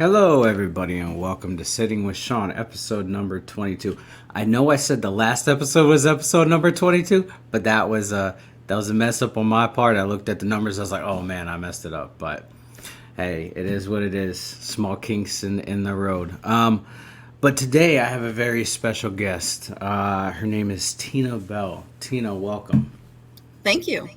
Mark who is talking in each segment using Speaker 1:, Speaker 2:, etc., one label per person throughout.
Speaker 1: Hello, everybody, and welcome to Sitting with Sean, episode number 22. I know I said the last episode was episode number 22, but that was a mess up on my part. I looked at the numbers, I was like, oh man, I messed it up. But hey, it is what it is. Small kinks in the road. But today I have a very special guest. Her name is Tina Bell. Tina, welcome.
Speaker 2: Thank you.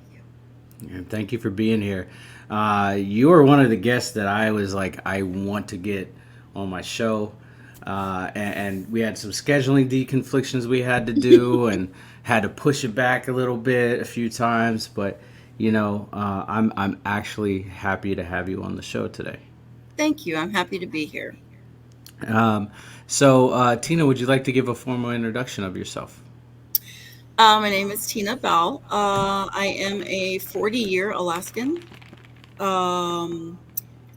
Speaker 1: And thank you for being here. You are one of the guests that I was like, I want to get on my show. And we had some scheduling deconflictions we had to do and had to push it back a little bit a few times. But, I'm actually happy to have you on the show today.
Speaker 2: Thank you. I'm happy to be here.
Speaker 1: Um, so, Tina, would you like to give a formal introduction of yourself?
Speaker 2: My name is Tina Bell. I am a 40-year Alaskan, um,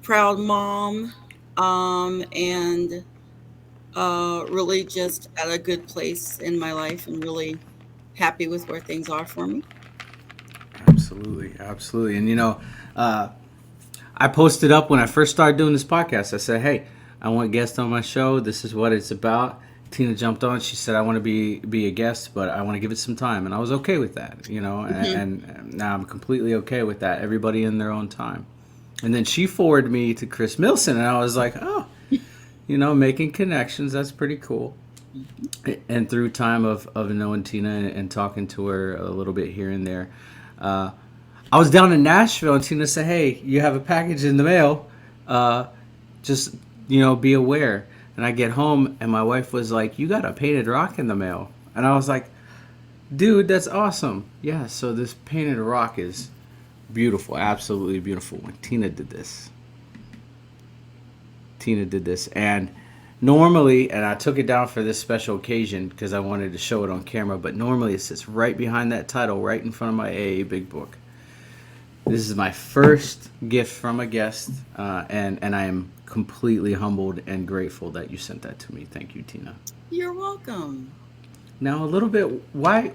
Speaker 2: proud mom, and really just at a good place in my life and really happy with where things are for me.
Speaker 1: Absolutely, absolutely. And uh, I posted up when I first started doing this podcast. I said, "Hey, I want guests on my show. This is what it's about." Tina jumped on. She said, "I want to be a guest, but I want to give it some time," and I was okay with that.
Speaker 2: Mhm.
Speaker 1: And now I'm completely okay with that. Everybody in their own time. And then she forwarded me to Chris Milson, and I was like, "Oh, making connections. That's pretty cool." And through time of knowing Tina and talking to her a little bit here and there, uh, I was down in Nashville, and Tina said, "Hey, you have a package in the mail. Uh, just be aware." And I get home, and my wife was like, "You got a painted rock in the mail," and I was like, "Dude, that's awesome." Yeah. So this painted rock is beautiful, absolutely beautiful. When Tina did this, and normally, and I took it down for this special occasion because I wanted to show it on camera. But normally, it sits right behind that title, right in front of my AA Big Book. This is my first gift from a guest, and I am completely humbled and grateful that you sent that to me. Thank you, Tina.
Speaker 2: You're welcome.
Speaker 1: Now, a little bit, why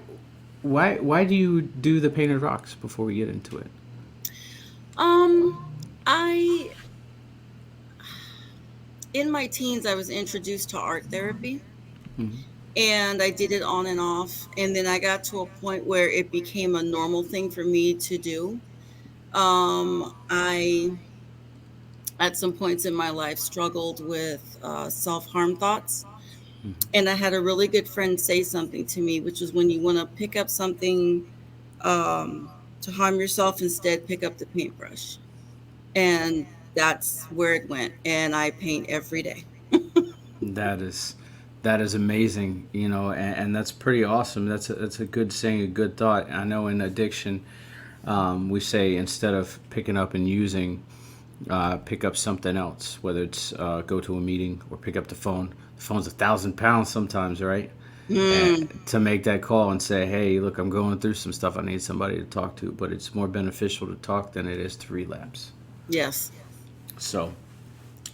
Speaker 1: do you do the painted rocks before we get into it?
Speaker 2: Um, I in my teens I was introduced to art therapy
Speaker 1: Mhm.
Speaker 2: and I did it on and off, and then I got to a point where it became a normal thing for me to do. I at some points in my life struggled with self-harm thoughts, and I had a really good friend say something to me, which is when you want to pick up something to harm yourself, instead pick up the paintbrush. And that's where it went, and I paint every day.
Speaker 1: That is that is amazing, and that's pretty awesome. That's a good saying, a good thought. I know in addiction, we say instead of picking up and using, pick up something else, whether it's go to a meeting or pick up the phone. The phone's 1,000 pounds sometimes, right? And
Speaker 2: Mm,
Speaker 1: to make that call and say, "Hey, look, I'm going through some stuff. I need somebody to talk to." But it's more beneficial to talk than it is to relapse.
Speaker 2: yes.
Speaker 1: So,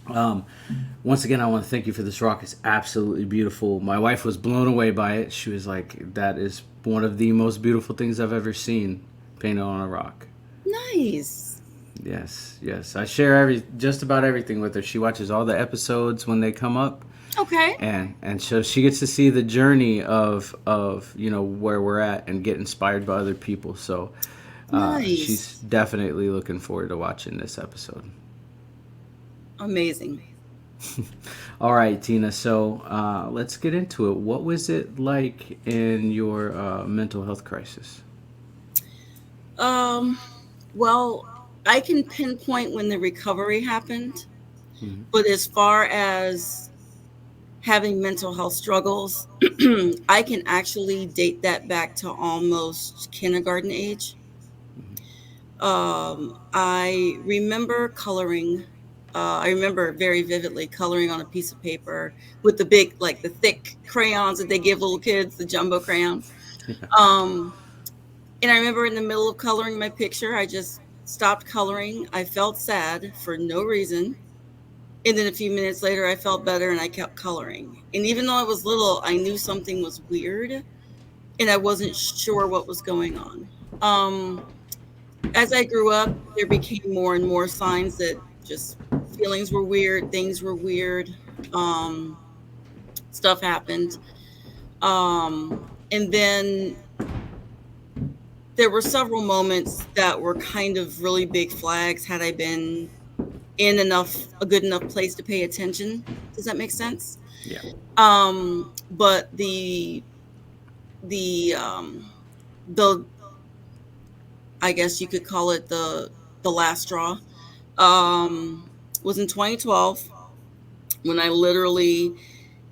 Speaker 1: um, once again, I want to thank you for this rock. It's absolutely beautiful. My wife was blown away by it. She was like, "That is one of the most beautiful things I've ever seen painted on a rock."
Speaker 2: Nice.
Speaker 1: Yes, yes. I share just about everything with her. She watches all the episodes when they come up,
Speaker 2: Okay.
Speaker 1: and so she gets to see the journey of where we're at and get inspired by other people. So she's
Speaker 2: Nice.
Speaker 1: definitely looking forward to watching this episode.
Speaker 2: Amazing.
Speaker 1: All right, Tina. So let's get into it. What was it like in your mental health crisis?
Speaker 2: Um, well, I can pinpoint when the recovery happened,
Speaker 1: Mhm.
Speaker 2: but as far as having mental health struggles, I can actually date that back to almost kindergarten age. I remember coloring. I remember very vividly coloring on a piece of paper with the big, like the thick crayons that they give little kids, the jumbo crayons.
Speaker 1: Yeah.
Speaker 2: Um, and I remember in the middle of coloring my picture, I just stopped coloring. I felt sad for no reason. And then a few minutes later, I felt better and I kept coloring. And even though I was little, I knew something was weird and I wasn't sure what was going on. As I grew up, there became more and more signs that just Feelings were weird, things were weird, um, stuff happened. And then there were several moments that were kind of really big flags had I been in a good enough place to pay attention. Does that make sense?
Speaker 1: Yeah.
Speaker 2: But the the I guess you could call it the last straw um was in 2012 when I literally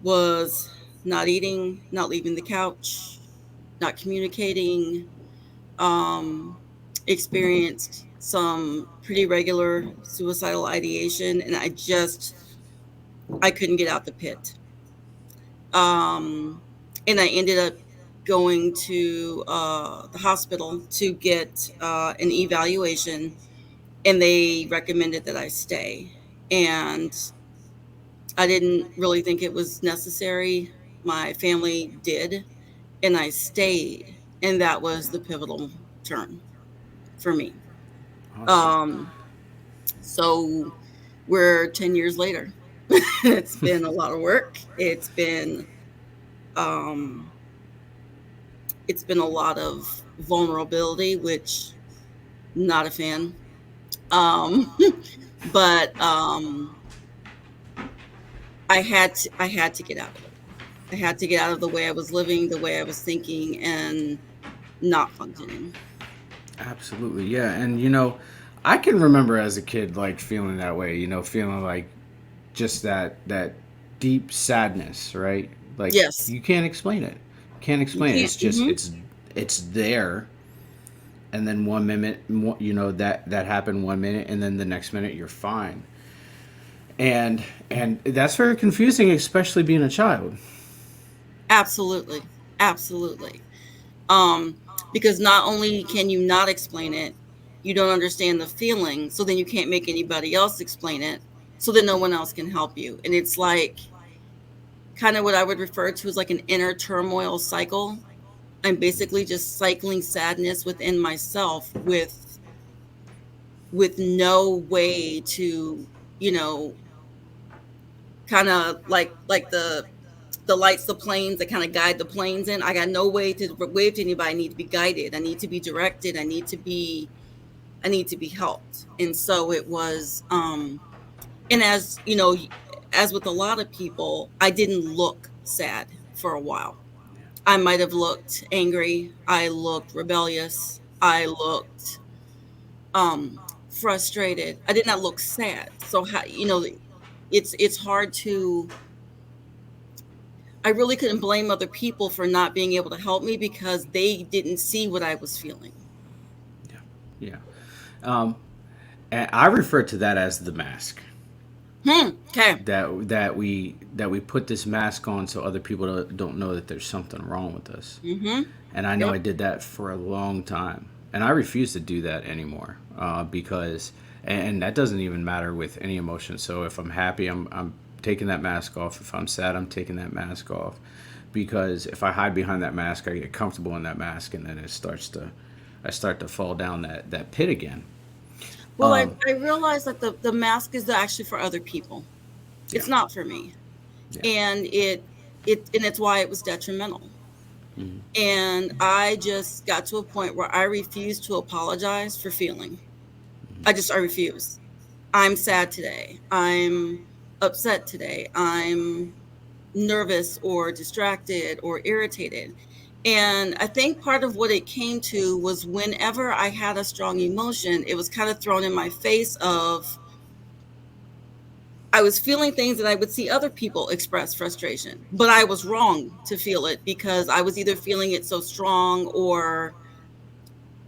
Speaker 2: was not eating, not leaving the couch, not communicating, um, experienced some pretty regular suicidal ideation, and I couldn't get out the pit. Um, and I ended up going to the hospital to get an evaluation, and they recommended that I stay. And I didn't really think it was necessary. My family did, and I stayed, and that was the pivotal turn for me.
Speaker 1: Awesome.
Speaker 2: Um, so we're 10 years later. It's been a lot of work. Um, it's been a lot of vulnerability, which not a fan. Um, but I had to get out of it. I had to get out of the way I was living, the way I was thinking, and not functioning.
Speaker 1: Absolutely. Yeah. And, you know, I can remember as a kid, like feeling that way, you know, feeling like just that deep sadness, right? Like
Speaker 2: Yes,
Speaker 1: you can't explain it. Can't
Speaker 2: you
Speaker 1: explain it.
Speaker 2: can't.
Speaker 1: It's just it's there, and then one minute, you know, that happened one minute, and then the next minute you're fine. And that's very confusing, especially being a child.
Speaker 2: Absolutely, absolutely. Um, because not only can you not explain it, you don't understand the feeling, so then you can't make anybody else explain it, so then no one else can help you. And it's like kind of what I would refer to as like an inner turmoil cycle. I'm basically just cycling sadness within myself with no way to, you know, kind of like the lights, the planes that kind of guide the planes in. I got no way to wave to anybody. I need to be guided. I need to be directed. I need to be helped. And so it was, and as you know, as with a lot of people, I didn't look sad for a while. I might have looked angry. I looked rebellious. I looked frustrated. I did not look sad. So how, you know, it's hard to, I really couldn't blame other people for not being able to help me because they didn't see what I was feeling.
Speaker 1: Yeah. Yeah. Um, and I refer to that as the mask.
Speaker 2: Okay.
Speaker 1: That we put this mask on so other people don't know that there's something wrong with us.
Speaker 2: Mm-hmm.
Speaker 1: And I know I
Speaker 2: Yep.
Speaker 1: did that for a long time, and I refuse to do that anymore because, and that doesn't even matter with any emotion. So if I'm happy, I'm taking that mask off. If I'm sad, I'm taking that mask off, because if I hide behind that mask, I get comfortable in that mask, and then I start to fall down that pit again.
Speaker 2: Well, I realized that the mask is actually for other people.
Speaker 1: Yeah,
Speaker 2: It's not for me.
Speaker 1: yeah,
Speaker 2: And and it's why it was detrimental.
Speaker 1: mhm,
Speaker 2: And I just got to a point where I refused to apologize for feeling. I refuse. I'm sad today. I'm upset today. I'm nervous or distracted or irritated. And I think part of what it came to was whenever I had a strong emotion, it was kind of thrown in my face of I was feeling things that I would see other people express frustration, but I was wrong to feel it because I was either feeling it so strong or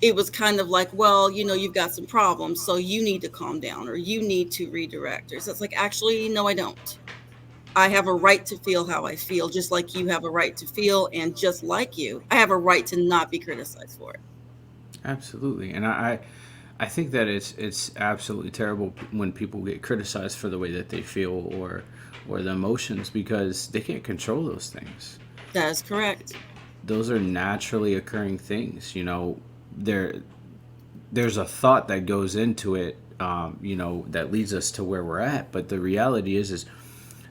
Speaker 2: it was kind of like, well, you know, you've got some problems, so you need to calm down or you need to redirect. Or so it's like, actually, no, I don't. I have a right to feel how I feel, just like you have a right to feel. And just like you, I have a right to not be criticized for it.
Speaker 1: absolutely. And I think that it's absolutely terrible when people get criticized for the way that they feel or the emotions, because they can't control those things.
Speaker 2: That is correct.
Speaker 1: Those are naturally occurring things. You know, there's a thought that goes into it that leads us to where we're at. But the reality is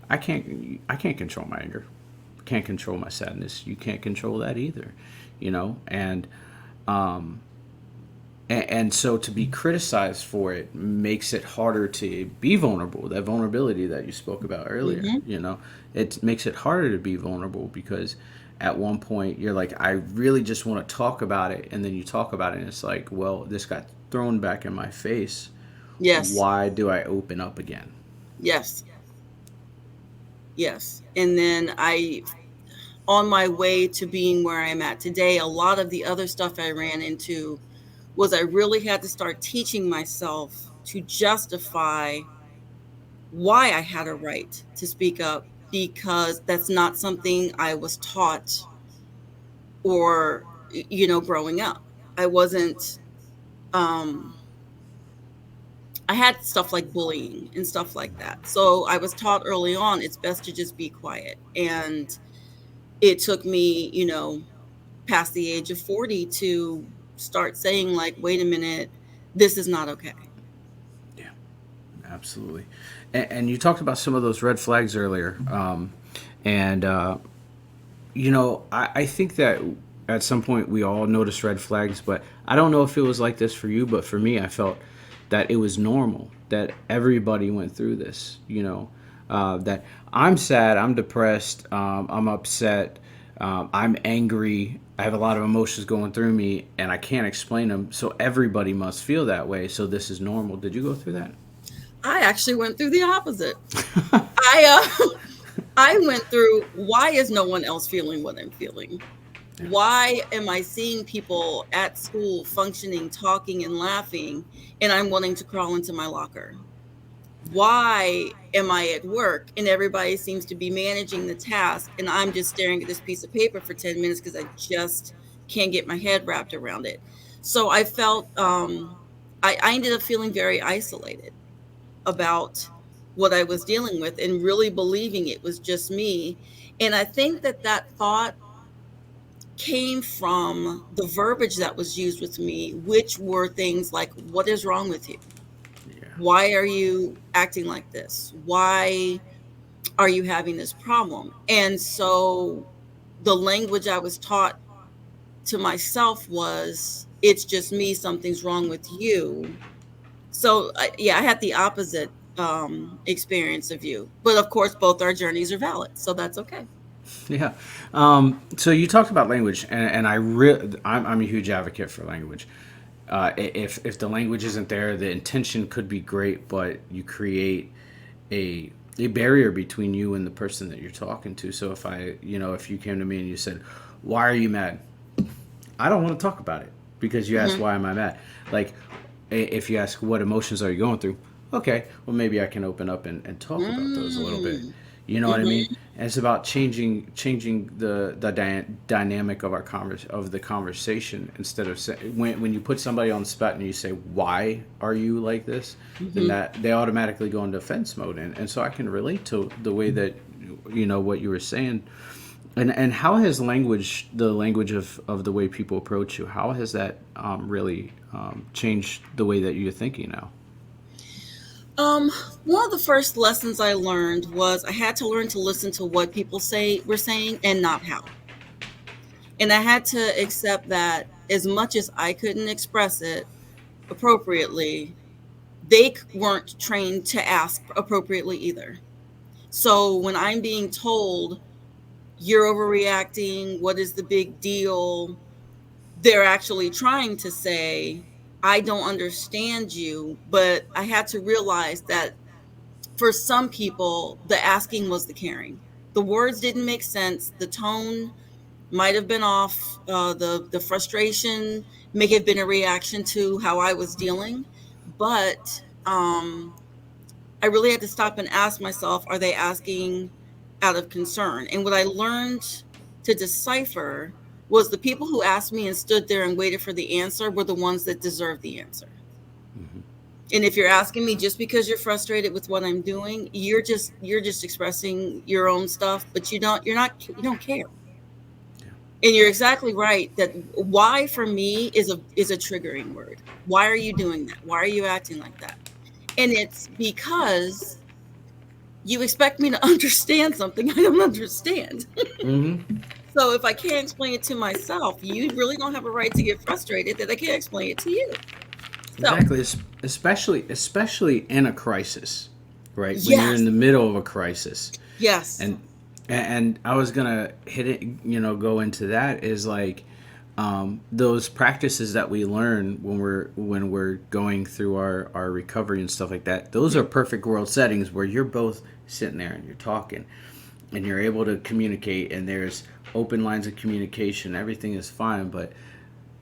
Speaker 1: I can't control my anger, can't control my sadness. You can't control that either, and so to be criticized for it makes it harder to be vulnerable. That vulnerability that you spoke about earlier,
Speaker 2: Mm-hmm.
Speaker 1: it makes it harder to be vulnerable because at one point you're like, I really just want to talk about it, and then you talk about it, and it's like, well, this got thrown back in my face.
Speaker 2: Yes.
Speaker 1: Why do I open up again?
Speaker 2: Yes. Yes. And then on my way to being where I'm at today, a lot of the other stuff I ran into was I really had to start teaching myself to justify why I had a right to speak up, because that's not something I was taught, or growing up. I wasn't um I had stuff like bullying and stuff like that. So I was taught early on it's best to just be quiet. And it took me, past the age of 40 to start saying, like, wait a minute, this is not okay.
Speaker 1: Yeah, absolutely. And you talked about some of those red flags earlier, and I think that at some point we all notice red flags, but I don't know if it was like this for you, but for me, I felt that it was normal, that everybody went through this, that I'm sad, I'm depressed, I'm upset, I'm angry, I have a lot of emotions going through me, and I can't explain them, so everybody must feel that way, so this is normal. Did you go through that?
Speaker 2: I actually went through the opposite. I I went through, why is no one else feeling what I'm feeling?
Speaker 1: Yeah.
Speaker 2: Why am I seeing people at school functioning, talking, and laughing, and I'm wanting to crawl into my locker? Why am I at work and everybody seems to be managing the task, and I'm just staring at this piece of paper for 10 minutes because I just can't get my head wrapped around it? So I felt, I ended up feeling very isolated about what I was dealing with, and really believing it was just me. And I think that that thought came from the verbiage that was used with me, which were things like, what is wrong with you?
Speaker 1: Yeah.
Speaker 2: Why are you acting like this? Why are you having this problem? And so the language I was taught to myself was, it's just me, something's wrong with you. So yeah, I had the opposite experience of you, but of course both our journeys are valid, so that's okay.
Speaker 1: Yeah. So you talked about language, and I'm a huge advocate for language. If the language isn't there, the intention could be great, but you create a a barrier between you and the person that you're talking to. So if you came to me and you said, "Why are you mad?" I don't want to talk about it because you asked
Speaker 2: Hmm.
Speaker 1: why am I mad. Like, if you ask what emotions are you going through, okay, well maybe I can open up and talk about those a little bit.
Speaker 2: Mm.
Speaker 1: You know what I mean?
Speaker 2: Hmm.
Speaker 1: And it's about changing the dynamic of of the conversation instead of when you put somebody on the spot and you say why are you like this, then
Speaker 2: Hmm.
Speaker 1: that they automatically go into defense mode, and so I can relate to the way that what you were saying. And how has the language of the way people approach you, how has that really changed the way that you're thinking now?
Speaker 2: Um, One of the first lessons I learned was I had to learn to listen to what people were saying, and not how. And I had to accept that as much as I couldn't express it appropriately, they weren't trained to ask appropriately either. So when I'm being told, you're overreacting, what is the big deal? They're actually trying to say, I don't understand you. But I had to realize that for some people, the asking was the caring. The words didn't make sense. The tone might have been off. The frustration may have been a reaction to how I was dealing. But I really had to stop and ask myself, are they asking out of concern? And what I learned to decipher was the people who asked me and stood there and waited for the answer were the ones that deserved the answer.
Speaker 1: Hmm.
Speaker 2: And if you're asking me just because you're frustrated with what I'm doing, you're just expressing your own stuff, but you don't care.
Speaker 1: Yeah.
Speaker 2: And you're exactly right that why for me is a triggering word. Why are you doing that? Why are you acting like that? And it's because you expect me to understand something I don't understand.
Speaker 1: Mm-hmm.
Speaker 2: So if I can't explain it to myself, you really don't have a right to get frustrated that I can't explain it to you. So,
Speaker 1: Exactly. Especially in a crisis, right? When you're in
Speaker 2: yes,
Speaker 1: the middle of a crisis,
Speaker 2: yes,
Speaker 1: and and I was gonna hit it, go into that is like those practices that we learn when we're going through our recovery and stuff like that. Those are
Speaker 2: mhm,
Speaker 1: perfect world settings where you're both sitting there and you're talking, and you're able to communicate, and there's open lines of communication. Everything is fine, but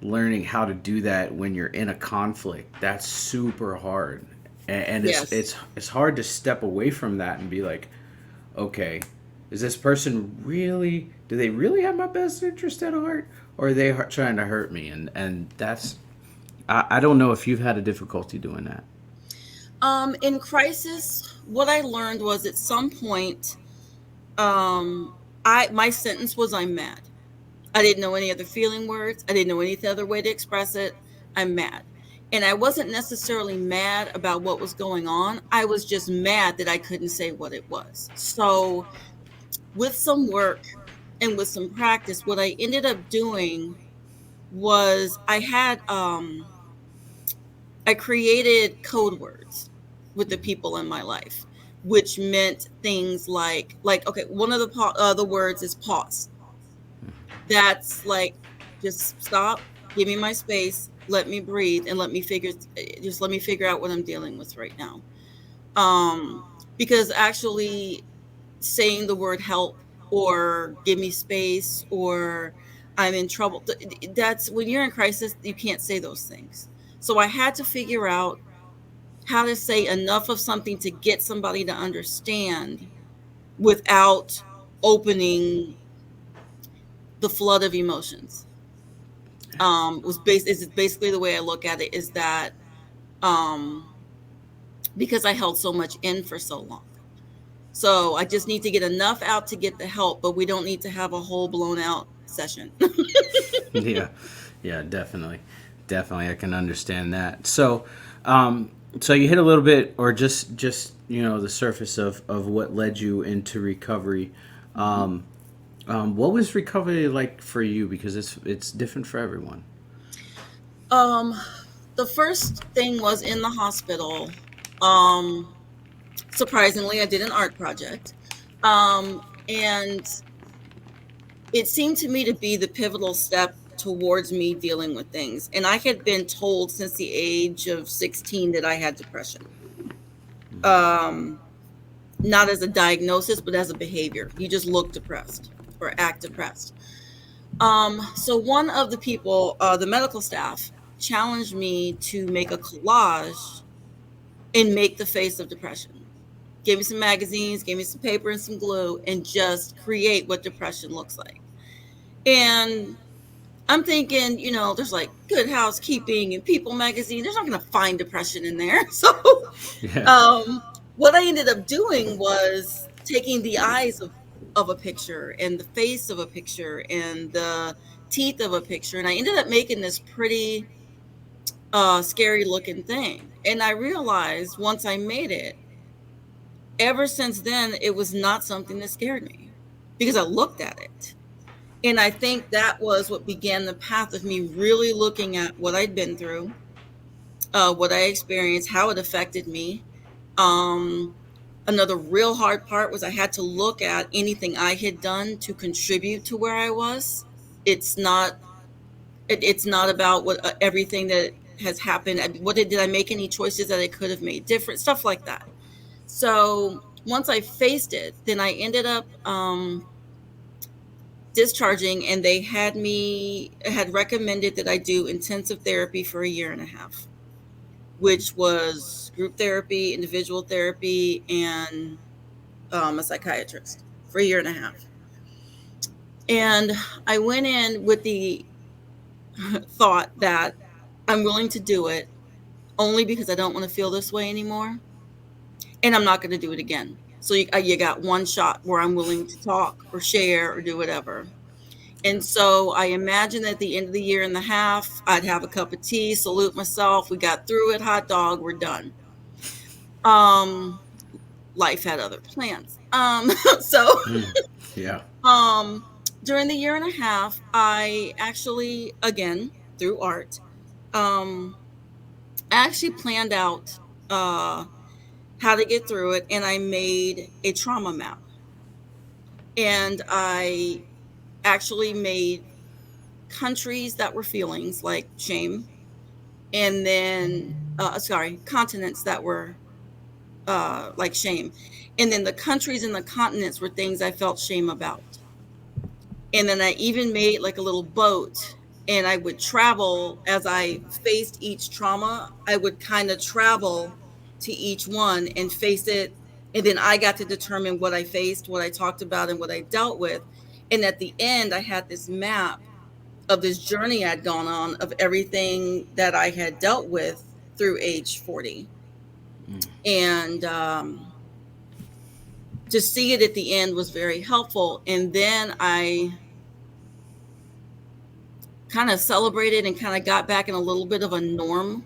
Speaker 1: learning how to do that when you're in a conflict, that's super hard. And
Speaker 2: yes.
Speaker 1: it's hard to step away from that and be like, okay, is this person really, do they really have my best interest at heart, or are they trying to hurt me? And that's, I don't know if you've had a difficulty doing that.
Speaker 2: In crisis, what I learned was at some point, um, I my sentence was I'm mad. I didn't know any other feeling words. I didn't know any other way to express it. I'm mad. And I wasn't necessarily mad about what was going on. I was just mad that I couldn't say what it was. So, with some work and with some practice, what I ended up doing was I created code words with the people in my life, which meant things like okay, one of the words is pause. That's like, just stop, give me my space, let me breathe, and let me figure out what I'm dealing with right now. Um, because actually saying the word help or give me space or I'm in trouble, that's when you're in crisis, you can't say those things. So I had to figure out how to say enough of something to get somebody to understand without opening the flood of emotions. Is basically the way I look at it, is that um because I held so much in for so long. So I just need to get enough out to get the help, but we don't need to have a whole blown out session.
Speaker 1: Yeah, yeah, definitely, I can understand that. So you hit a little bit, or just the surface of what led you into recovery. Um, what was recovery like for you? Because it's different for everyone.
Speaker 2: um the first thing was in the hospital. Um Surprisingly, I did an art project. And it seemed to me to be the pivotal step towards me dealing with things. And I had been told since the age of 16 that I had depression. Um, Not as a diagnosis, but as a behavior. You just look depressed or act depressed. So one of the people, the medical staff, challenged me to make a collage and make the face of depression. Gave me some magazines, gave me some paper and some glue, and just create what depression looks like. And I'm thinking, there's like Good Housekeeping and People magazine. There's not going to find depression in there. So,
Speaker 1: Yeah.
Speaker 2: um, what I ended up doing was taking the eyes of a picture and the face of a picture and the teeth of a picture, and I ended up making this pretty scary looking thing. And I realized once I made it, ever since then, it was not something that scared me because I looked at it. And I think that was what began the path of me really looking at what I'd been through, what I experienced, how it affected me. Um, Another real hard part was I had to look at anything I had done to contribute to where I was. It's not. It's not about what everything that has happened. Did I make any choices that I could have made different? Stuff like that. So once I faced it, then I ended up discharging, and they had recommended that I do intensive therapy for a year and a half, which was group therapy, individual therapy, and a psychiatrist for a year and a half. And I went in with the thought that I'm willing to do it only because I don't want to feel this way anymore, and I'm not going to do it again. So you got one shot where I'm willing to talk or share or do whatever. And so I imagine at the end of the year and a half, I'd have a cup of tea, salute myself. We got through it, hot dog, we're done. Um, Life had other plans. So
Speaker 1: Mm. Yeah.
Speaker 2: um, during the year and a half, I actually, again, through art, um, I actually planned out uh, how to get through it, and I made a trauma map. And I actually made countries that were feelings like shame, and then, sorry, continents that were like shame. And then the countries and the continents were things I felt shame about. And then I even made like a little boat, and I would travel as I faced each trauma. I would kind of travel to each one and face it. And then I got to determine what I faced, what I talked about, and what I dealt with. And at the end, I had this map of this journey I'd gone on of everything that I had dealt with through age 40.
Speaker 1: Mm.
Speaker 2: And to see it at the end was very helpful. And then I kind of celebrated and kind of got back in a little bit of a norm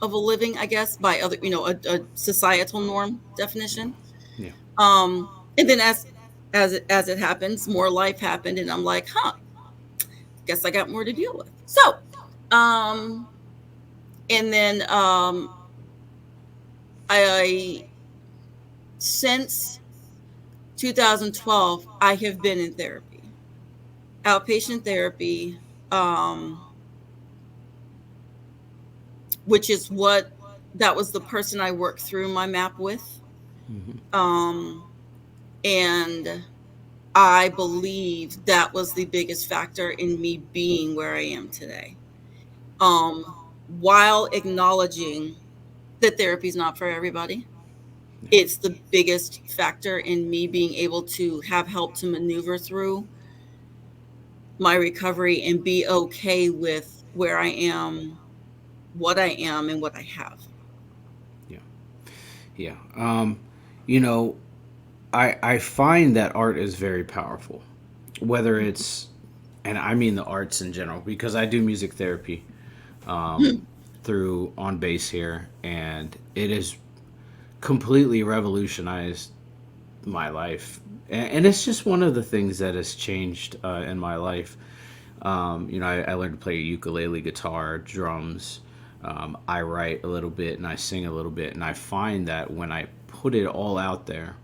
Speaker 2: of a living, I guess, by other, a societal norm
Speaker 1: Yeah.
Speaker 2: definition.
Speaker 1: Yeah.
Speaker 2: And then as it happens, more life happened, and I'm like, huh, guess I got more to deal with. So, um, and then I since 2012, I have been in therapy, outpatient therapy, which is what that was the person I worked through my map with.
Speaker 1: Hmm.
Speaker 2: Um, and I believe that was the biggest factor in me being where I am today. While acknowledging that therapy is not for everybody,
Speaker 1: Yeah.
Speaker 2: it's the biggest factor in me being able to have help to maneuver through my recovery and be okay with where I am, and what I have.
Speaker 1: Yeah. Yeah. You know, I find that art is very powerful, whether it's, and I mean the arts in general, because I do music therapy through On Base here, and it has completely revolutionized my life. And it's just one of the things that has changed in my life. I learned to play ukulele, guitar, drums. I write a little bit and I sing a little bit. And I find that when I put it all out there,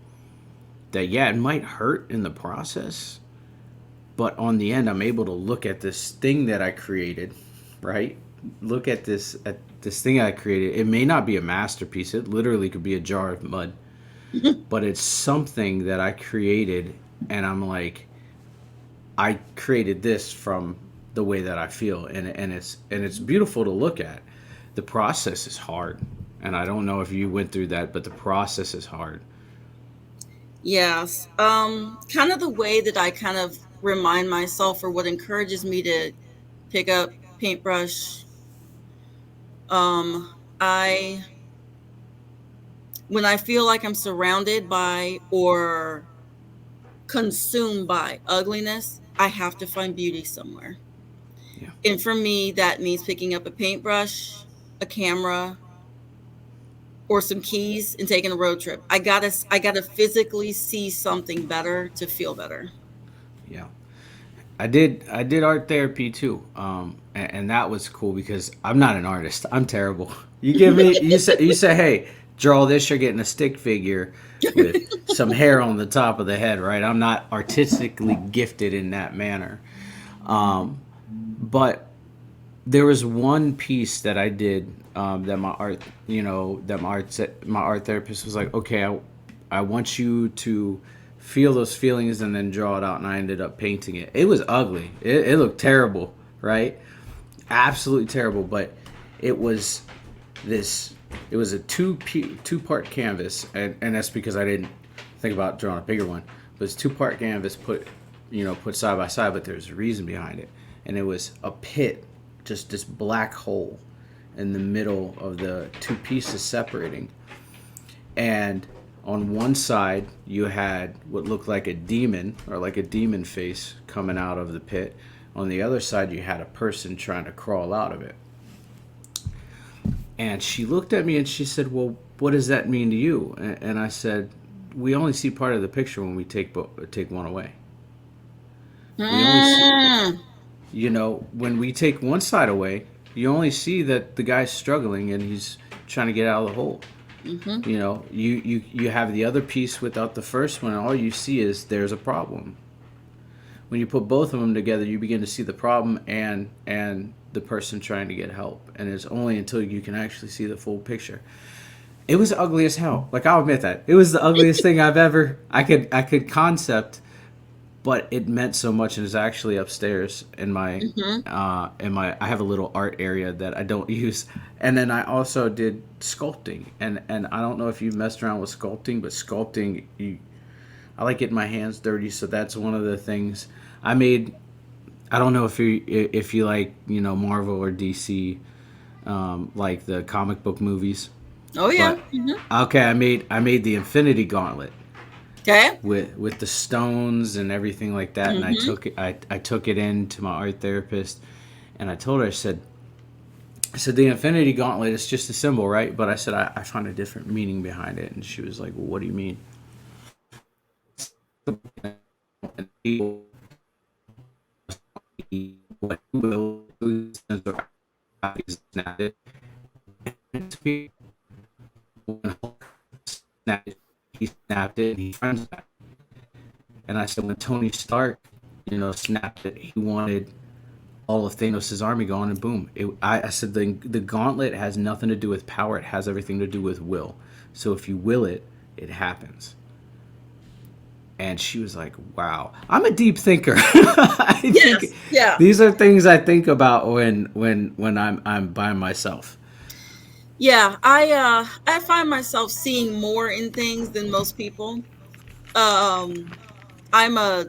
Speaker 1: that yeah, it might hurt in the process, but on the end, I'm able to look at this thing that I created, right? Look at this thing I created. It may not be a masterpiece. It literally could be a jar of mud, but it's something that I created, and I'm like, I created this from the way that I feel, and it's beautiful to look at. The process is hard, and I don't know if you went through that, but the process is hard.
Speaker 2: Yes. Kind of the way that I kind of remind myself, or what encourages me to pick up paintbrush. I When I feel like I'm surrounded by or consumed by ugliness, I have to find beauty somewhere.
Speaker 1: Yeah,
Speaker 2: And for me, that means picking up a paintbrush, a camera, or some keys and taking a road trip. I gotta physically see something better to feel better.
Speaker 1: yeah. I did art therapy too, and that was cool because I'm not an artist. I'm terrible. You say hey, draw this. You're getting a stick figure with some hair on the top of the head, right? I'm not artistically gifted in that manner. But there was one piece that I did that my art therapist was like, okay, I want you to feel those feelings and then draw it out, and I ended up painting it. It was ugly. It looked terrible, right? Absolutely terrible. But it was this. It was a two part canvas, and that's because I didn't think about drawing a bigger one. But it's two-part canvas put side by side, but there's a reason behind it, and it was a pit, just this black hole in the middle of the two pieces separating. And on one side, you had what looked like a demon, or like a demon face coming out of the pit. On the other side, you had a person trying to crawl out of it. And she looked at me and she said, "Well, what does that mean to you? And I said, we only see part of the picture when we take one away. We only see,
Speaker 2: Mm,
Speaker 1: when we take one side away, you only see that the guy's struggling and he's trying to get out of the hole.
Speaker 2: mm-hmm.
Speaker 1: You have the other piece without the first one, and all you see is there's a problem. When you put both of them together, you begin to see the problem and the person trying to get help. And it's only until you can actually see the full picture. It was ugly as hell. Like, I'll admit that it was the ugliest thing I've ever I could concept, but it meant so much. And it's actually upstairs in my
Speaker 2: Mm-hmm.
Speaker 1: I have a little art area that I don't use. And then I also did sculpting, and I don't know if you've messed around with sculpting, but sculpting, I like getting my hands dirty, so that's one of the things I made. I don't know if you like Marvel or DC, like the comic book movies,
Speaker 2: Oh yeah.
Speaker 1: but
Speaker 2: Mm-hmm.
Speaker 1: okay, I made the Infinity Gauntlet
Speaker 2: Okay.
Speaker 1: with the stones and everything like that, and I
Speaker 2: Mm-hmm.
Speaker 1: took it I took it in to my art therapist, and I told her, I said the Infinity Gauntlet is just a symbol, right? But I said I find a different meaning behind it, and she was like, well, what do you mean? And people, what will snap it. And when Hulk snapped it, he snapped it, and he friends back. And I said when Tony Stark, snapped it, he wanted all of Thanos' army going, and boom. I said the gauntlet has nothing to do with power. It has everything to do with will. So if you will it, it happens. And she was like, wow, I'm a deep thinker. I think
Speaker 2: Yes. Yeah.
Speaker 1: these are things I think about when I'm by myself.
Speaker 2: Yeah. I find myself seeing more in things than most people. Um, I'm a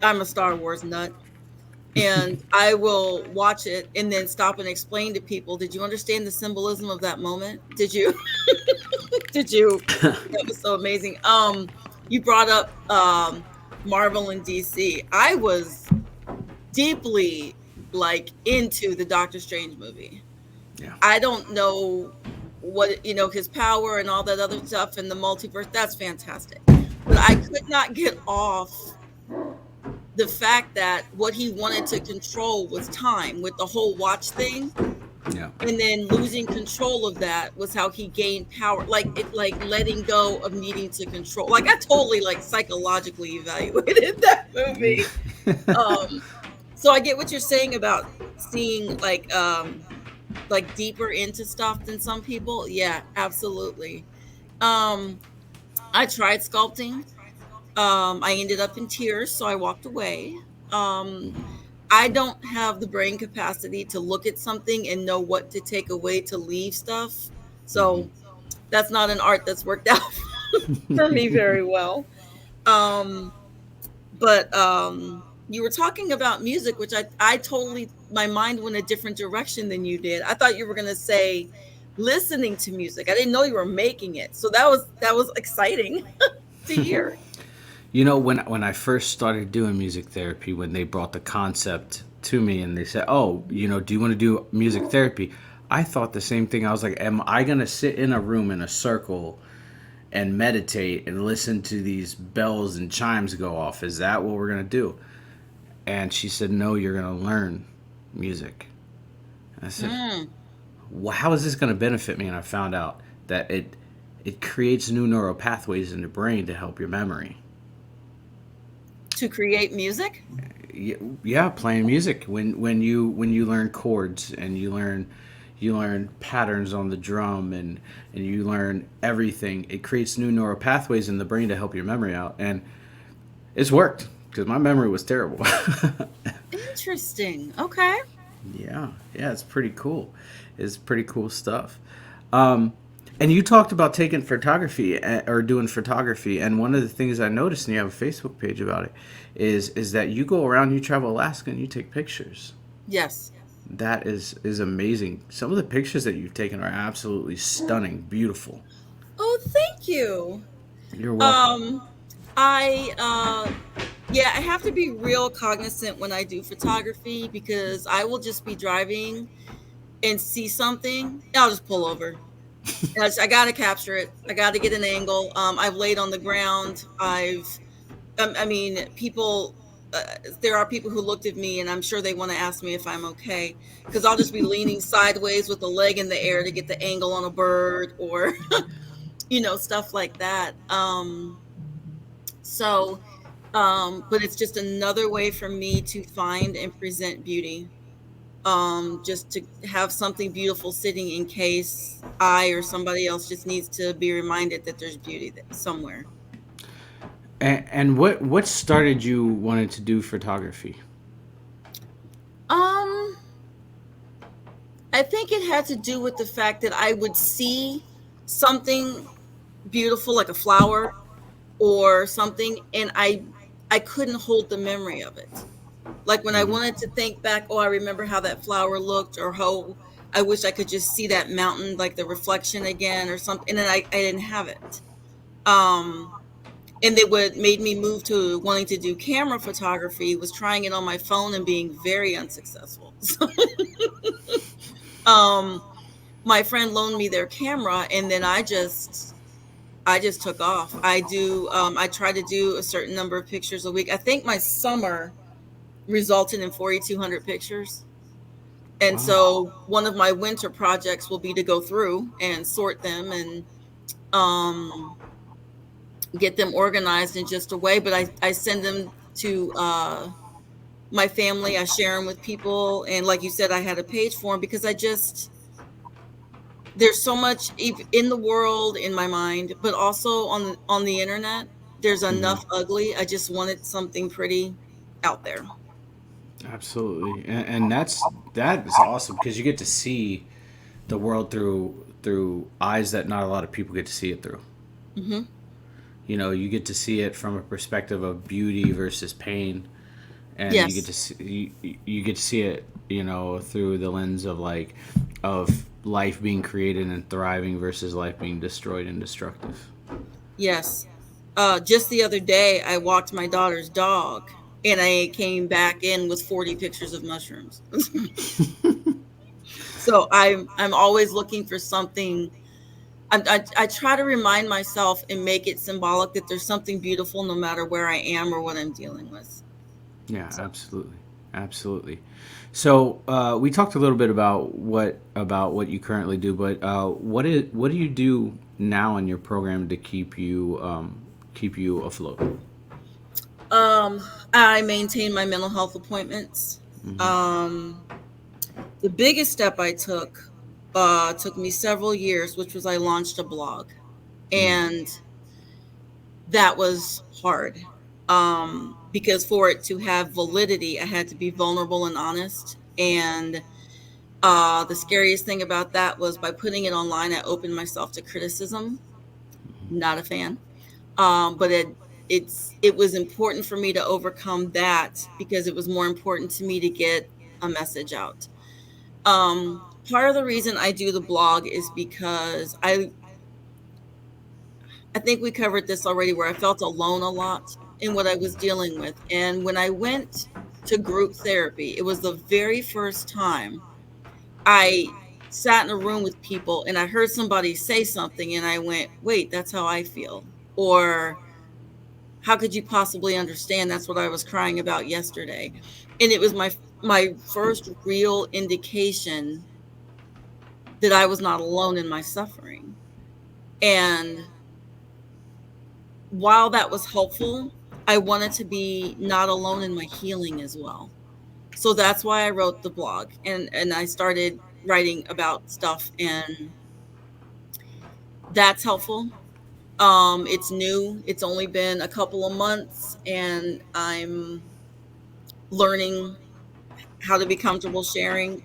Speaker 2: I'm a Star Wars nut. And I will watch it and then stop and explain to people, did you understand the symbolism of that moment? Did you? Did you? That was so amazing. You brought up Marvel and DC. I was deeply like into the Doctor Strange movie.
Speaker 1: Yeah.
Speaker 2: I don't know what his power and all that other stuff and the multiverse. That's fantastic, but I could not get off the fact that what he wanted to control was time with the whole watch thing,
Speaker 1: Yeah.
Speaker 2: and then losing control of that was how he gained power, like letting go of needing to control. Like, I totally like psychologically evaluated that movie. um so I get what you're saying about seeing like deeper into stuff than some people. Yeah, absolutely. um I tried sculpting. I ended up in tears, so I walked away. Um, I don't have the brain capacity to look at something and know what to take away to leave stuff.
Speaker 1: Hmm.
Speaker 2: So that's not an art that's worked out for me very well. Um, but you were talking about music, which I totally, my mind went a different direction than you did. I thought you were going to say listening to music. I didn't know you were making it. So that was exciting to hear.
Speaker 1: When I first started doing music therapy, when they brought the concept to me and they said, "Oh, do you want to do music therapy?" I thought the same thing. I was like, "Am I gonna sit in a room in a circle and meditate and listen to these bells and chimes go off? Is that what we're gonna do?" And she said, "No, you're gonna learn music." I said,
Speaker 2: Mm.
Speaker 1: well, "How is this gonna benefit me?" And I found out that it creates new neural pathways in the brain to help your memory.
Speaker 2: To create music?
Speaker 1: Yeah, playing music, when you learn chords and you learn patterns on the drum, and you learn everything, it creates new neural pathways in the brain to help your memory out, and it's worked because my memory was terrible.
Speaker 2: Interesting. Okay.
Speaker 1: Yeah, it's pretty cool. It's pretty cool stuff. um and you talked about taking photography, or doing photography, and one of the things I noticed, and you have a Facebook page about it, is that you go around, you travel Alaska, and you take pictures.
Speaker 2: Yes.
Speaker 1: That is amazing. Some of the pictures that you've taken are absolutely stunning, beautiful.
Speaker 2: Oh, thank you.
Speaker 1: You're welcome.
Speaker 2: Um, I yeah, I have to be real cognizant when I do photography because I will just be driving and see something, and I'll just pull over. I got to capture it. I got to get an angle. I've laid on the ground. I mean, people, there are people who looked at me and I'm sure they want to ask me if I'm okay. Because I'll just be leaning sideways with a leg in the air to get the angle on a bird or, stuff like that. So, but it's just another way for me to find and present beauty. Just to have something beautiful sitting in case I or somebody else just needs to be reminded that there's beauty somewhere.
Speaker 1: And what started you wanting to do photography?
Speaker 2: Um, I think it had to do with the fact that I would see something beautiful like a flower or something and I couldn't hold the memory of it. Like when I
Speaker 1: Mhm.
Speaker 2: wanted to think back, oh, I remember how that flower looked or how I wish I could just see that mountain, like the reflection again or something. And then I didn't have it. Um, and they would made me move to wanting to do camera photography, was trying it on my phone and being very unsuccessful. So, um, my friend loaned me their camera and then I just took off. I try to do a certain number of pictures a week. I think my summer resulted in 4,200 pictures. And
Speaker 1: Wow.
Speaker 2: so one of my winter projects will be to go through and sort them and um, get them organized in just a way. But I send them to my family. I share them with people. And like you said, I had a page for them because there's so much in the world in my mind, but also on the internet. There's
Speaker 1: Hmm.
Speaker 2: enough ugly. I just wanted something pretty out there.
Speaker 1: Absolutely, and that is awesome because you get to see the world through eyes that not a lot of people get to see it through.
Speaker 2: Hmm.
Speaker 1: You know, you get to see it from a perspective of beauty versus pain, and you get
Speaker 2: Yes.
Speaker 1: to see you get to see it, through the lens of of life being created and thriving versus life being destroyed and destructive.
Speaker 2: Yes. Just the other day, I walked my daughter's dog and I came back in with 40 pictures of mushrooms. So I'm always looking for something. I try to remind myself and make it symbolic that there's something beautiful no matter where I am or what I'm dealing with.
Speaker 1: Yeah,
Speaker 2: So,
Speaker 1: absolutely, absolutely. So we talked a little bit about what you currently do, but what do you do now in your program to keep you afloat?
Speaker 2: um, I maintain my mental health appointments.
Speaker 1: Hmm.
Speaker 2: Um, the biggest step I took me several years, which was I launched a blog.
Speaker 1: Mm.
Speaker 2: And that was hard because for it to have validity, I had to be vulnerable and honest. And the scariest thing about that was by putting it online, I opened myself to criticism. Not a fan, but it was important for me to overcome that because it was more important to me to get a message out. Part of the reason I do the blog is because I think we covered this already where I felt alone a lot in what I was dealing with. And when I went to group therapy, it was the very first time I sat in a room with people and I heard somebody say something and I went, wait, that's how I feel. Or how could you possibly understand that's what I was crying about yesterday? And it was my first real indication that I was not alone in my suffering. And while that was helpful, I wanted to be not alone in my healing as well. So that's why I wrote the blog and I started writing about stuff and that's helpful. It's new. It's only been a couple of months and I'm learning how to be comfortable sharing.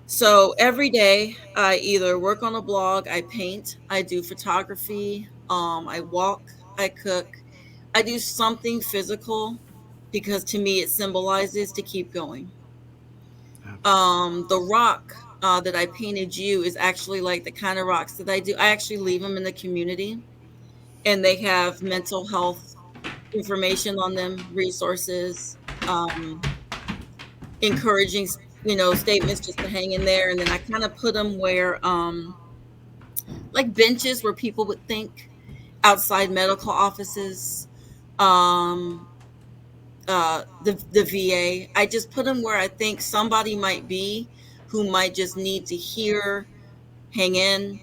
Speaker 2: So every day I either work on a blog, I paint, I do photography, I walk, I cook, I do something physical because to me it symbolizes to keep going.
Speaker 1: Absolutely.
Speaker 2: The rock that I painted you is actually like the kind of rocks that I do. I actually leave them in the community and they have mental health information on them, resources, um, encouraging, statements just to hang in there. And then I kind of put them where like benches where people would think, outside medical offices, um, the VA. I just put them where I think somebody might be who might just need to hear, hang in.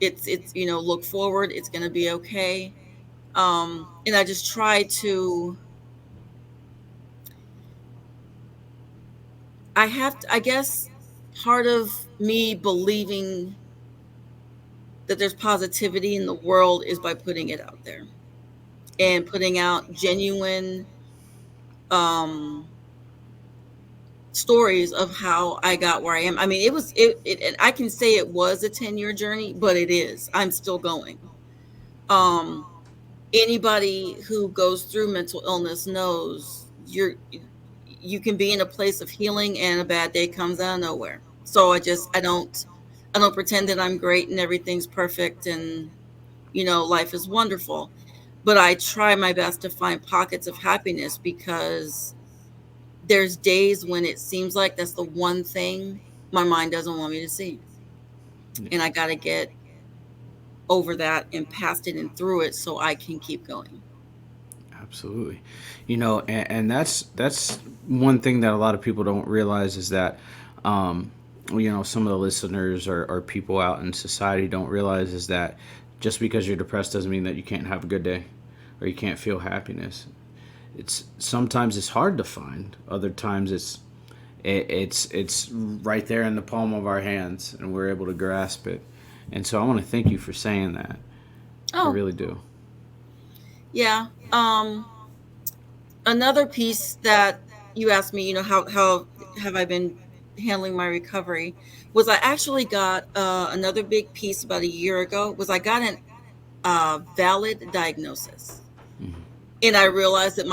Speaker 2: It's look forward. It's gonna be okay. And I just try to. I guess part of me believing that there's positivity in the world is by putting it out there and putting out genuine um stories of how I got where I am. I mean, and I can say it was a 10-year journey, but it is. I'm still going. Um Anybody who goes through mental illness knows you can be in a place of healing and a bad day comes out of nowhere. So I don't pretend that I'm great and everything's perfect and life is wonderful. But I try my best to find pockets of happiness because there's days when it seems like that's the one thing my mind doesn't want me to see.
Speaker 1: Yeah,
Speaker 2: And I got to get over that and past it and through it so I can keep going.
Speaker 1: absolutely. And that's one thing that a lot of people don't realize is that, um, some of the listeners or people out in society don't realize is that just because you're depressed doesn't mean that you can't have a good day or you can't feel happiness. It's sometimes it's hard to find. Other times it's right there in the palm of our hands and we're able to grasp it. And so I want to thank you for saying that. I
Speaker 2: Oh,
Speaker 1: really do.
Speaker 2: yeah. Another piece that you asked me, how have I been handling my recovery, was I actually got another big piece about a year ago, was I got an valid diagnosis. And I realized that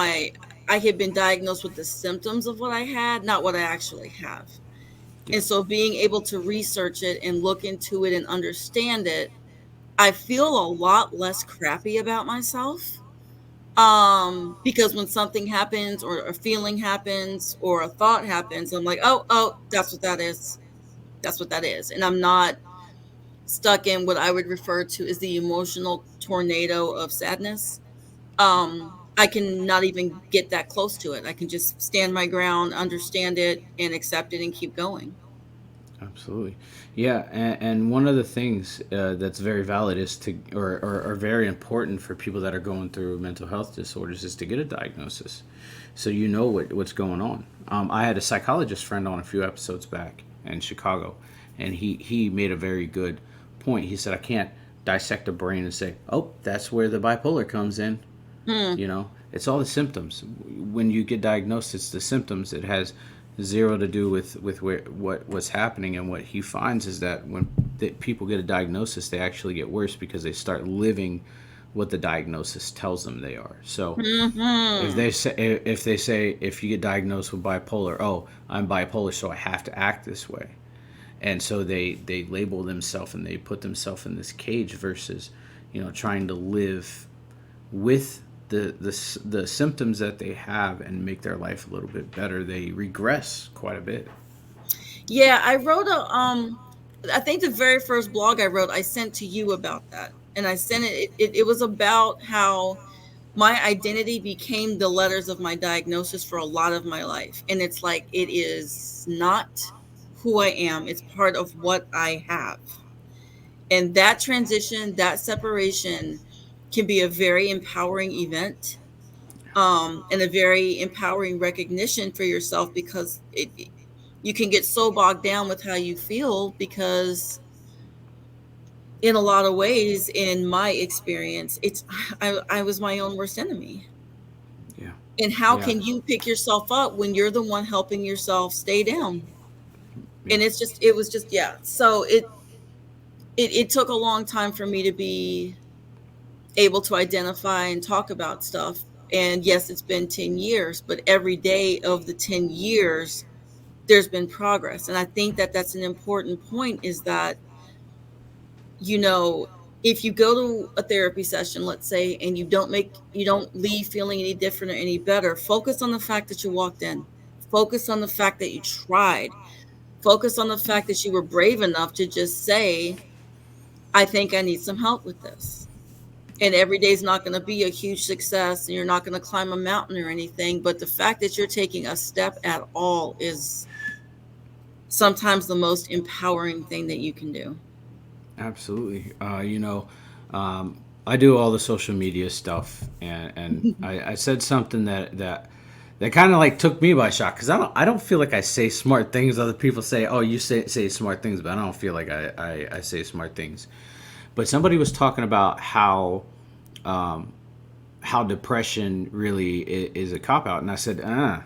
Speaker 2: I had been diagnosed with the symptoms of what I had, not what I actually have.
Speaker 1: Yeah.
Speaker 2: And so being able to research it and look into it and understand it, I feel a lot less crappy about myself. Because when something happens or a feeling happens or a thought happens, I'm like, oh, that's what that is. That's what that is. And I'm not stuck in what I would refer to as the emotional tornado of sadness. I can not even get that close to it. I can just stand my ground, understand it, and accept it and keep going.
Speaker 1: Absolutely. Yeah, and one of the things that's very valid is or very important for people that are going through mental health disorders is to get a diagnosis, so you know what's going on. I had a psychologist friend on a few episodes back in Chicago, and he made a very good point. He said, I can't dissect a brain and say, oh, that's where the bipolar comes in.
Speaker 2: Hmm.
Speaker 1: It's all the symptoms. When you get diagnosed, it's the symptoms. It has zero to do with what's happening. And what he finds is that when people get a diagnosis, they actually get worse because they start living what the diagnosis tells them they are. So
Speaker 2: Hmm.
Speaker 1: if you get diagnosed with bipolar, oh, I'm bipolar, so I have to act this way. And so they label themselves and they put themselves in this cage versus trying to live with the symptoms that they have and make their life a little bit better. They regress quite a bit.
Speaker 2: Yeah, I wrote I think the very first blog I wrote, I sent to you about that. And I sent it was about how my identity became the letters of my diagnosis for a lot of my life. And it's like, it is not who I am, it's part of what I have. And that transition, that separation can be a very empowering event, and a very empowering recognition for yourself because you can get so bogged down with how you feel because in a lot of ways in my experience I was my own worst enemy.
Speaker 1: Yeah,
Speaker 2: And how
Speaker 1: yeah,
Speaker 2: can you pick yourself up when you're the one helping yourself stay down?
Speaker 1: yeah,
Speaker 2: And it was just, yeah. So it took a long time for me to be able to identify and talk about stuff. And yes, it's been 10 years, but every day of the 10 years there's been progress. And I think that that's an important point, is that, you know, if you go to a therapy session, let's say, and you don't leave feeling any different or any better, focus on the fact that you walked in. Focus on the fact that you tried. Focus on the fact that you were brave enough to just say, I think I need some help with this. And every day is not going to be a huge success and you're not going to climb a mountain or anything. But the fact that you're taking a step at all is sometimes the most empowering thing that you can do.
Speaker 1: Absolutely. I do all the social media stuff, and I said something that kind of like took me by shock because I don't feel like I say smart things. Other people say, "Oh, you say smart things," but I don't feel like I say smart things. But somebody was talking about um, how depression really is a cop out, and I said, no,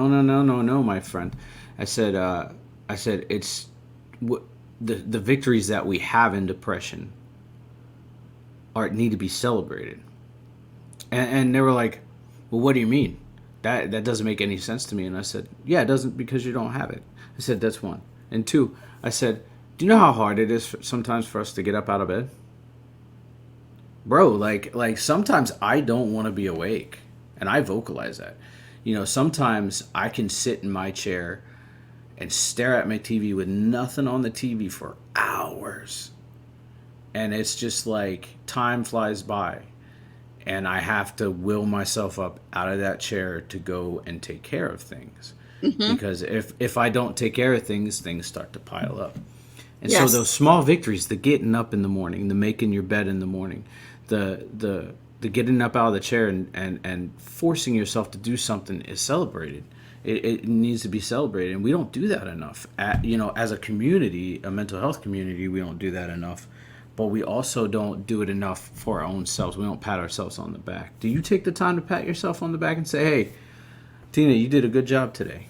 Speaker 1: no, no, no, no, my friend. I said, it's w- the victories that we have in depression are need to be celebrated. And they were like, well, what do you mean? That doesn't make any sense to me. And I said, yeah, it doesn't because you don't have it. I said, that's one. And two, I said, do you know how hard it is sometimes for us to get up out of bed? Bro, like sometimes I don't want to be awake, and I vocalize that. Sometimes I can sit in my chair and stare at my TV with nothing on the TV for hours. And it's just like time flies by, and I have to will myself up out of that chair to go and take care of things.
Speaker 2: Hmm.
Speaker 1: Because if I don't take care of things, things start to pile up. And so those
Speaker 2: Yes.
Speaker 1: small victories, the getting up in the morning, the making your bed in the morning, the getting up out of the chair and forcing yourself to do something is celebrated. It needs to be celebrated, and we don't do that enough. As a community, a mental health community, we don't do that enough. But we also don't do it enough for our own selves. We don't pat ourselves on the back. Do you take the time to pat yourself on the back and say, "Hey, Tina, you did a good job today"?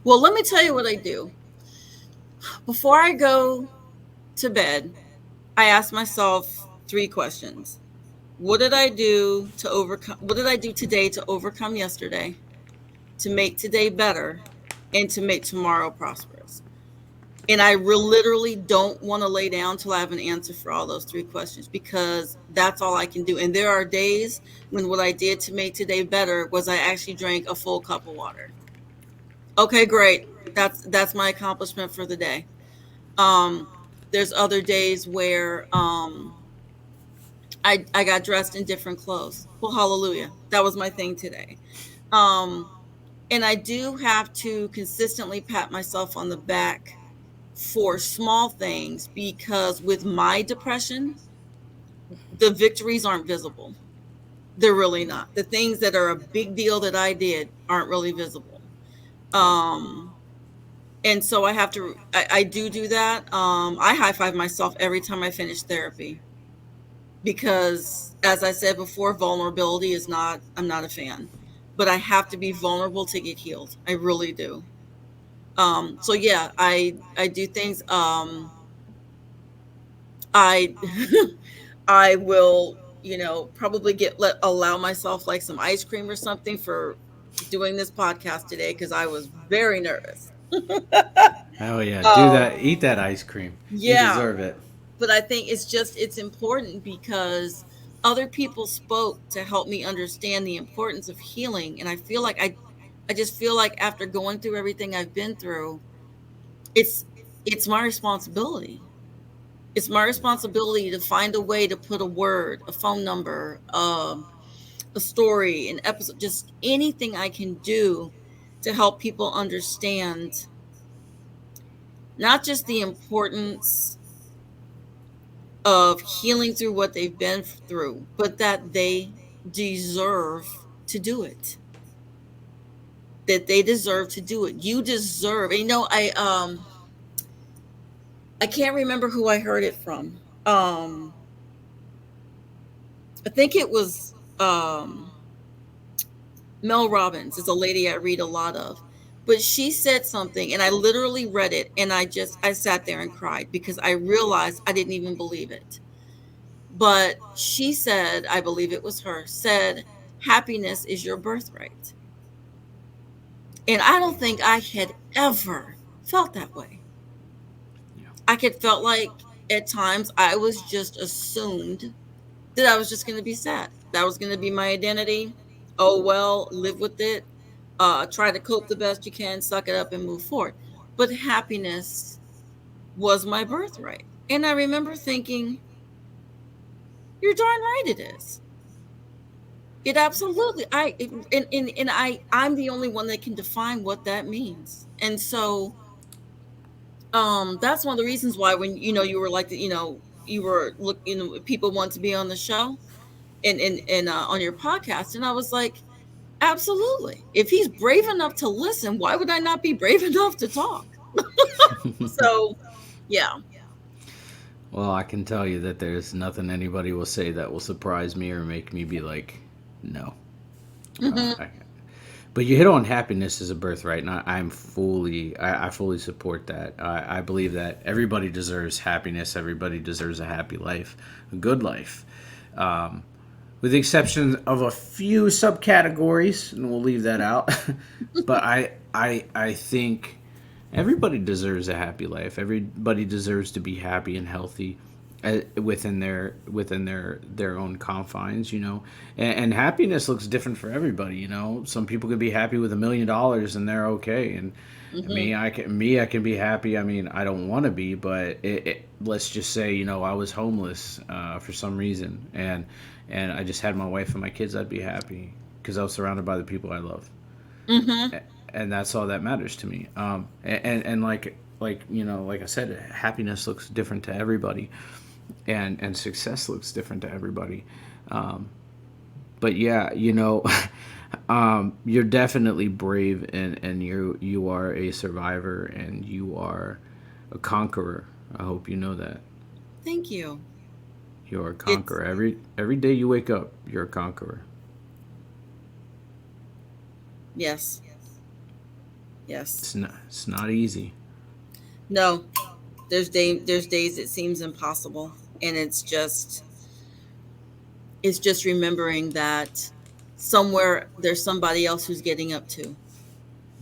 Speaker 2: Well, let me tell you what I do. Before I go to bed, I ask myself three questions. What did I do to overcome? What did I do today to overcome yesterday, to make today better, and to make tomorrow prosperous? And I literally don't want to lay down till I have an answer for all those three questions because that's all I can do. And there are days when what I did to make today better was I actually drank a full cup of water. Okay, great. That's my accomplishment for the day. Um, there's other days where I got dressed in different clothes. Well, hallelujah. That was my thing today. Um, and I do have to consistently pat myself on the back for small things because with my depression, the victories aren't visible. They're really not. The things that are a big deal that I did aren't really visible.
Speaker 1: Right.
Speaker 2: Um, and so I do that. I high five myself every time I finish therapy because, as I said before, vulnerability is not, I'm not a fan, but I have to be vulnerable to get healed. I really do. So yeah, I do things. I I will, probably allow myself like some ice cream or something for doing this podcast today because I was very nervous.
Speaker 1: Oh yeah, do
Speaker 2: um,
Speaker 1: that. Eat that ice cream. You
Speaker 2: yeah,
Speaker 1: deserve it.
Speaker 2: but I think it's important because other people spoke to help me understand the importance of healing, and I just feel like after going through everything I've been through, it's it's my responsibility. It's my responsibility to find a way to put a word, a phone number, a story, an episode, just anything I can do to help people understand not just the importance of healing through what they've been through, but that they deserve to do it. That they deserve to do it. You deserve. And I can't remember who I heard it from. I think it was Mel Robbins is a lady I read a lot of. But she said something and I literally read it and I sat there and cried because I realized I didn't even believe it. But she said, I believe it was her, said, happiness is your birthright. And I don't think I had ever felt that way.
Speaker 1: Yeah.
Speaker 2: I could felt like at times I was just assumed that I was just going to be sad. That was going to be my identity. Oh, well, live with it. Try to cope the best you can, suck it up and move forward. But happiness was my birthright. And I remember thinking, You're darn right it is. It absolutely. I'm the only one that can define what that means. And so that's one of the reasons why when you were like you were looking, people want to be on the show and on your podcast, and I was like, absolutely. If he's brave enough to listen, why would I not be brave enough to talk? So, yeah.
Speaker 1: Well, I can tell you that there's nothing anybody will say that will surprise me or make me be like, no. Uh,
Speaker 2: Hmm.
Speaker 1: I, but you hit on happiness as a birthright, and I fully support that. I believe that everybody deserves happiness. Everybody deserves a happy life, a good life, um, with the exception of a few subcategories, and we'll leave that out. But I think everybody deserves a happy life. Everybody deserves to be happy and healthy within their own confines, and happiness looks different for everybody. Some people could be happy with $1 million and they're okay, and
Speaker 2: Hmm.
Speaker 1: me, I can be happy. I mean, I don't want to be, but let's just say, I was homeless for some reason, and I just had my wife and my kids. I'd be happy because I was surrounded by the people I love,
Speaker 2: Hmm.
Speaker 1: and that's all that matters to me. And like I said, happiness looks different to everybody, and success looks different to everybody. Um, but yeah, you're definitely brave, and you are a survivor, and you are a conqueror. I hope you know that.
Speaker 2: Thank you.
Speaker 1: You're a
Speaker 2: It's
Speaker 1: conqueror. Every day you wake up, you're a conqueror.
Speaker 2: yes, yes.
Speaker 1: It's not easy.
Speaker 2: No, there's days it seems impossible, and it's just remembering that somewhere there's somebody else who's getting up too.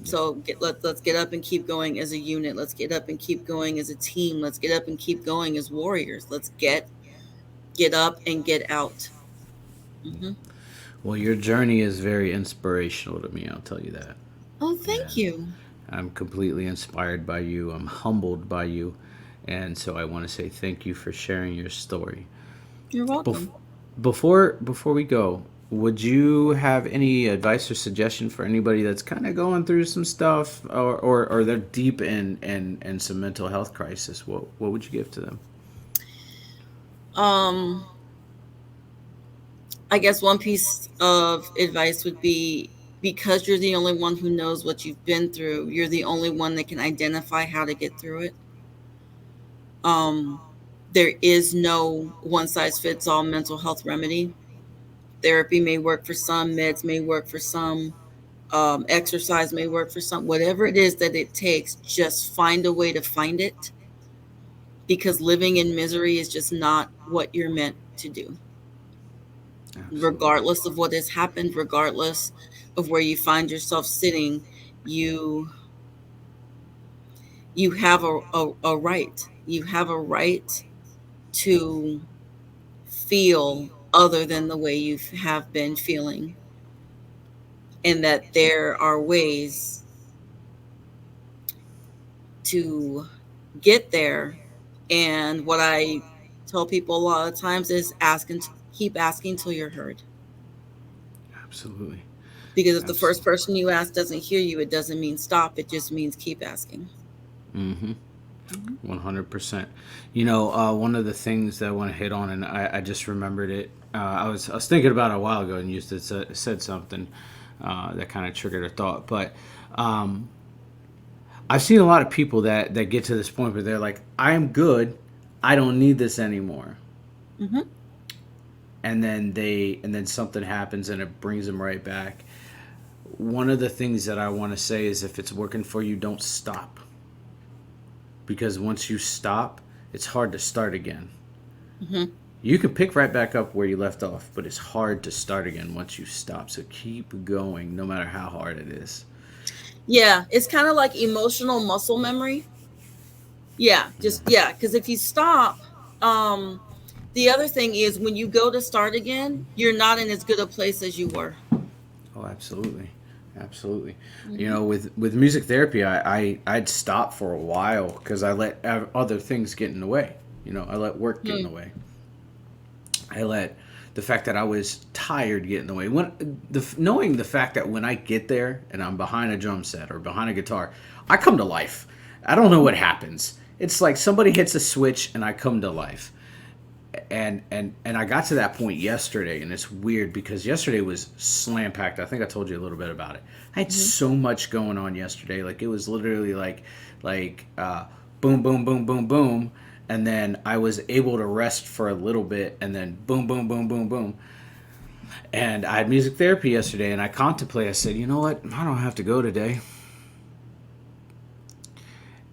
Speaker 1: Yep.
Speaker 2: So let's get up and keep going as a unit. Let's get up and keep going as a team. Let's get up and keep going as warriors. Let's get up and get out. Hmm.
Speaker 1: Well, your journey is very inspirational to me. I'll tell you that.
Speaker 2: Oh, thank
Speaker 1: And
Speaker 2: you.
Speaker 1: I'm completely inspired by you. I'm humbled by you. And so I want to say thank you for sharing your story.
Speaker 2: You're
Speaker 1: Bef-
Speaker 2: welcome.
Speaker 1: before we go, would you have any advice or suggestion for anybody that's kind of going through some stuff, or they're deep in some mental health crisis? What would you give to them?
Speaker 2: Um, I guess one piece of advice would be, because you're the only one who knows what you've been through, you're the only one that can identify how to get through it. Um, there is no one size fits all mental health remedy. Therapy may work for some, meds may work for some, exercise may work for some. Whatever it is that it takes, just find a way to find it, because living in misery is just not what you're meant to do.
Speaker 1: Absolutely.
Speaker 2: Regardless of what has happened, regardless of where you find yourself sitting, you you have a right. You have a right to feel other than the way you have been feeling, and that there are ways to get there. And what I tell people a lot of times is keep asking till you're heard.
Speaker 1: Absolutely.
Speaker 2: Because if the first
Speaker 1: Absolutely.
Speaker 2: person you ask doesn't hear you, it doesn't mean stop. It just means keep asking.
Speaker 1: Mm-hmm.
Speaker 2: Mhm.
Speaker 1: 100%. One of the things that I want to hit on, and I just remembered it. I was thinking about it a while ago, and you just said something that kind of triggered a thought. But um, I've seen a lot of people that get to this point where they're like, "I am good. I don't need this anymore."
Speaker 2: Mhm.
Speaker 1: And then something happens and it brings them right back. One of the things that I want to say is, if it's working for you, don't stop, because once you stop, it's hard to start again.
Speaker 2: Mhm.
Speaker 1: You can pick right back up where you left off, but it's hard to start again once you stop. So keep going, no matter how hard it is.
Speaker 2: Yeah, it's kind of like emotional muscle memory. Yeah, just yeah, because if you stop, um, the other thing is when you go to start again, you're not in as good a place as you were.
Speaker 1: Oh, absolutely, absolutely.
Speaker 2: Hmm.
Speaker 1: With music therapy, I'd stop for a while because I let other things get in the way. I let work get in the way. I let the fact that I was tired get in the way. Knowing the fact that when I get there and I'm behind a drum set or behind a guitar, I come to life. I don't know what happens. It's like somebody hits a switch and I come to life. And I got to that point yesterday, and it's weird because yesterday was slam packed. I think I told you a little bit about it. I had
Speaker 2: Mhm.
Speaker 1: so much going on yesterday. Like it was literally like boom, boom, boom, boom, boom, and then I was able to rest for a little bit, and then boom, boom, boom, boom, boom. And I had music therapy yesterday, and I contemplated. I said, you know what? I don't have to go today.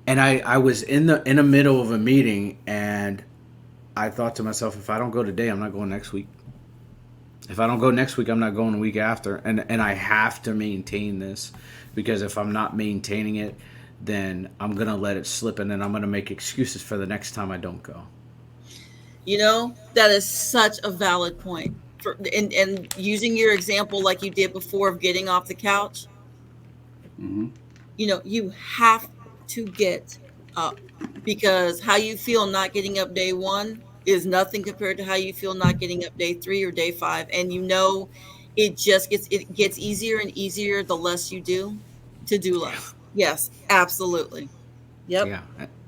Speaker 1: And I was in the middle of a meeting, and I thought to myself, if I don't go today, I'm not going next week. If I don't go next week, I'm not going the week after. And I have to maintain this because if I'm not maintaining it, then I'm going to let it slip and then I'm going to make excuses for the next time I don't go.
Speaker 2: That is such a valid point. And using your example like you did before of getting off the couch,
Speaker 3: Mm-hmm.
Speaker 2: you have to get up, because how you feel not getting up day one is nothing compared to how you feel not getting up day three or day five. And it gets easier and easier the less you do to do
Speaker 1: Yeah.
Speaker 2: less. Yes, absolutely. Yep.
Speaker 1: Yeah.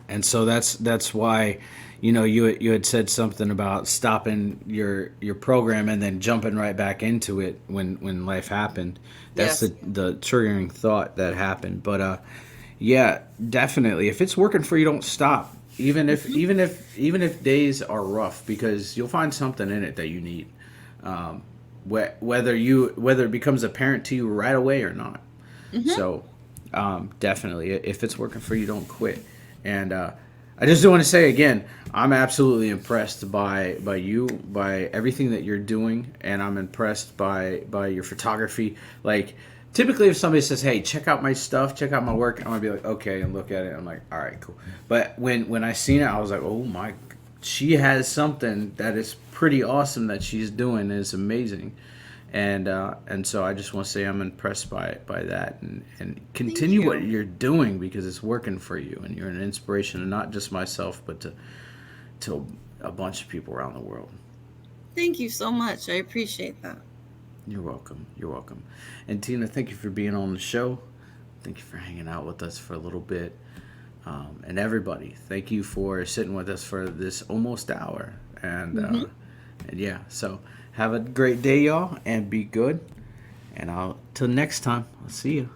Speaker 1: And so that's why, you had said something about stopping your program and then jumping right back into it when life happened. That's
Speaker 2: Yes.
Speaker 1: the triggering thought that happened. But yeah, definitely. If it's working for you, don't stop.
Speaker 2: Mhm.
Speaker 1: Even if days are rough, because you'll find something in it that you need. Um, whether it becomes apparent to you right away or not.
Speaker 2: Mhm.
Speaker 1: So definitely, if it's working for you, don't quit. And I just do want to say again, I'm absolutely impressed by you, by everything that you're doing, and I'm impressed by your photography. Like typically, if somebody says, "Hey, check out my stuff, check out my work," I'm gonna be like, "Okay," and look at it. I'm like, "All right, cool." But when I seen it, I was like, "Oh my." She has something that is pretty awesome that she's doing. It's amazing, and so I just want to say I'm impressed by that, and
Speaker 2: Thank
Speaker 1: continue what
Speaker 2: you.
Speaker 1: you're doing because it's working for you, and you're an inspiration, and not just myself, but to a bunch of people around the world.
Speaker 2: Thank you so much. I appreciate that.
Speaker 1: You're welcome. You're welcome. And Tina, thank you for being on the show. Thank you for hanging out with us for a little bit. And everybody, thank you for sitting with us for this almost hour.
Speaker 2: Mhm.
Speaker 1: And yeah, so have a great day, y'all, and be good. And till next time, I'll see you.